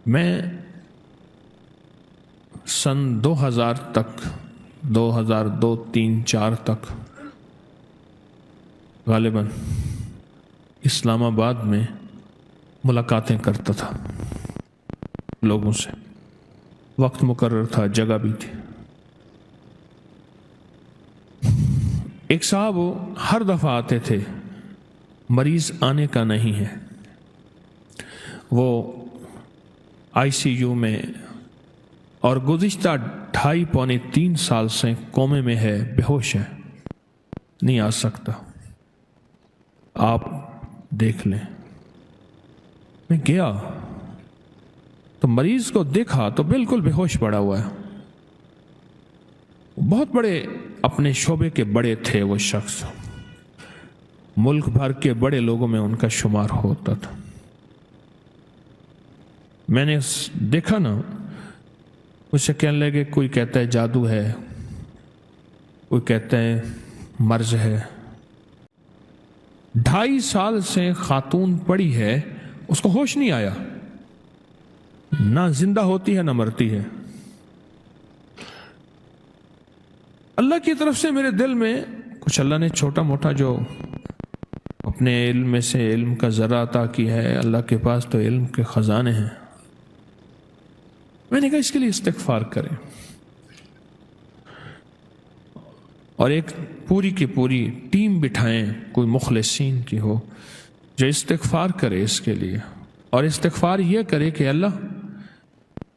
میں سن 2000 تک 2002 3 4 تک غالباً اسلام آباد میں ملاقاتیں کرتا تھا لوگوں سے. وقت مقرر تھا، جگہ بھی تھی. ایک صاحب وہ ہر دفعہ آتے تھے، مریض آنے کا نہیں ہے، وہ آئی سی یو میں اور گزشتہ 2.5 پونے 3 سال سے کومے میں ہے، بے ہوش ہے، نہیں آ سکتا، آپ دیکھ لیں. میں گیا تو مریض کو دیکھا تو بالکل بے ہوش پڑا ہوا ہے. بہت بڑے اپنے شعبے کے بڑے تھے وہ شخص، ملک بھر کے بڑے لوگوں میں ان کا شمار ہوتا تھا. میں نے دیکھا نا، مجھ سے کہنے لگے، کوئی کہتا ہے جادو ہے، کوئی کہتا ہے مرض ہے. 2.5 سال سے خاتون پڑی ہے، اس کو ہوش نہیں آیا، نہ زندہ ہوتی ہے نہ مرتی ہے. اللہ کی طرف سے میرے دل میں کچھ اللہ نے چھوٹا موٹا جو اپنے علم میں سے علم کا ذرہ عطا کی ہے، اللہ کے پاس تو علم کے خزانے ہیں. میں نے کہا اس کے لیے استغفار کریں، اور ایک پوری کی پوری ٹیم بٹھائیں، کوئی مخلصین کی ہو جو استغفار کرے اس کے لیے، اور استغفار یہ کرے کہ اللہ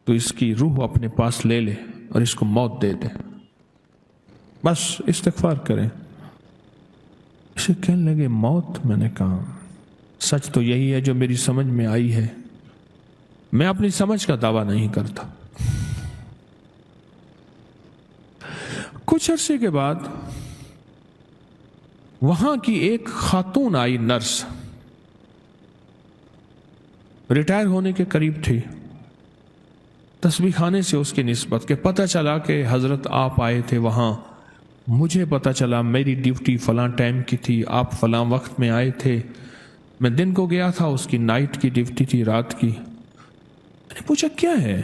تو اس کی روح اپنے پاس لے لے اور اس کو موت دے دے. بس استغفار کریں. اسے کہنے لگے موت؟ میں نے کہا سچ تو یہی ہے جو میری سمجھ میں آئی ہے، میں اپنی سمجھ کا دعویٰ نہیں کرتا. کچھ عرصے کے بعد وہاں کی ایک خاتون آئی، نرس، ریٹائر ہونے کے قریب تھی. تسبیح خانے سے اس کی نسبت کہ پتہ چلا کہ حضرت آپ آئے تھے وہاں، مجھے پتہ چلا میری ڈیوٹی فلاں ٹائم کی تھی، آپ فلاں وقت میں آئے تھے، میں دن کو گیا تھا، اس کی نائٹ کی ڈیوٹی تھی، رات کی. میں نے پوچھا کیا ہے؟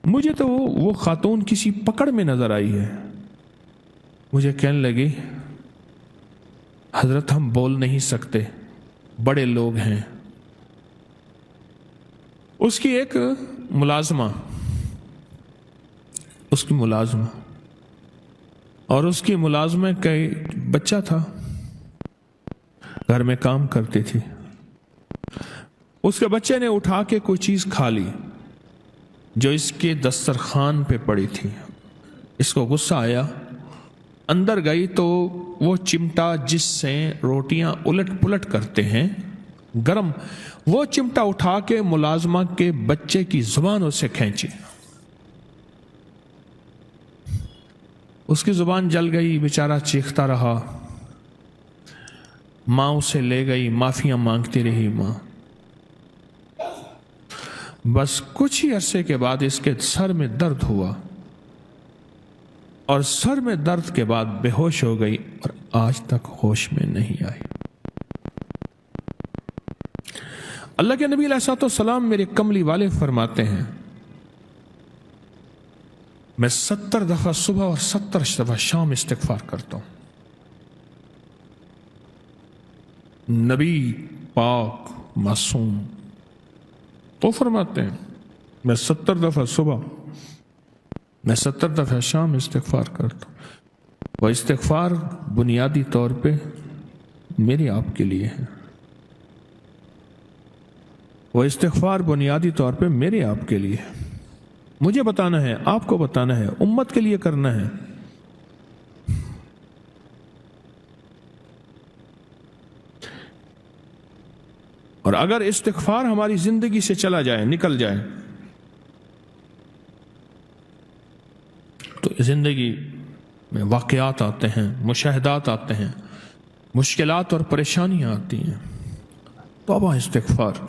مجھے تو وہ خاتون کسی پکڑ میں نظر آئی ہے. مجھے کہنے لگی حضرت ہم بول نہیں سکتے، بڑے لوگ ہیں. اس کی ایک ملازمہ اور اس کی ملازمہ کا بچہ تھا، گھر میں کام کرتی تھی. اس کے بچے نے اٹھا کے کوئی چیز کھا لی جو اس کے دسترخوان پہ پڑی تھی. اس کو غصہ آیا، اندر گئی تو وہ چمٹا جس سے روٹیاں الٹ پلٹ کرتے ہیں گرم، وہ چمٹا اٹھا کے ملازمہ کے بچے کی زبان اسے کھینچی. اس کی زبان جل گئی، بیچارہ چیختا رہا. ماں اسے لے گئی، معافیاں مانگتی رہی ماں. بس کچھ ہی عرصے کے بعد اس کے سر میں درد ہوا، اور سر میں درد کے بعد بے ہوش ہو گئی اور آج تک ہوش میں نہیں آئی. اللہ کے نبی علیہ الصلوۃ والسلام میرے کملی والے فرماتے ہیں میں 70 دفعہ صبح اور 70 دفعہ شام استغفار کرتا ہوں. نبی پاک معصوم تو فرماتے ہیں میں 70 دفعہ صبح، میں 70 دفعہ شام استغفار کرتا ہوں. وہ استغفار بنیادی طور پہ میرے آپ کے لیے ہے، وہ استغفار بنیادی طور پہ میرے آپ کے لیے ہے. مجھے بتانا ہے، آپ کو بتانا ہے، امت کے لیے کرنا ہے. اور اگر استغفار ہماری زندگی سے چلا جائے، نکل جائے، تو زندگی میں واقعات آتے ہیں، مشاہدات آتے ہیں، مشکلات اور پریشانیاں آتی ہیں. توبہ استغفار،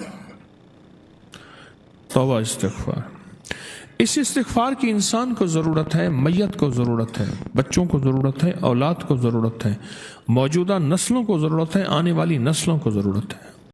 توبہ استغفار. اس استغفار کی انسان کو ضرورت ہے، میت کو ضرورت ہے، بچوں کو ضرورت ہے، اولاد کو ضرورت ہے، موجودہ نسلوں کو ضرورت ہے، آنے والی نسلوں کو ضرورت ہے.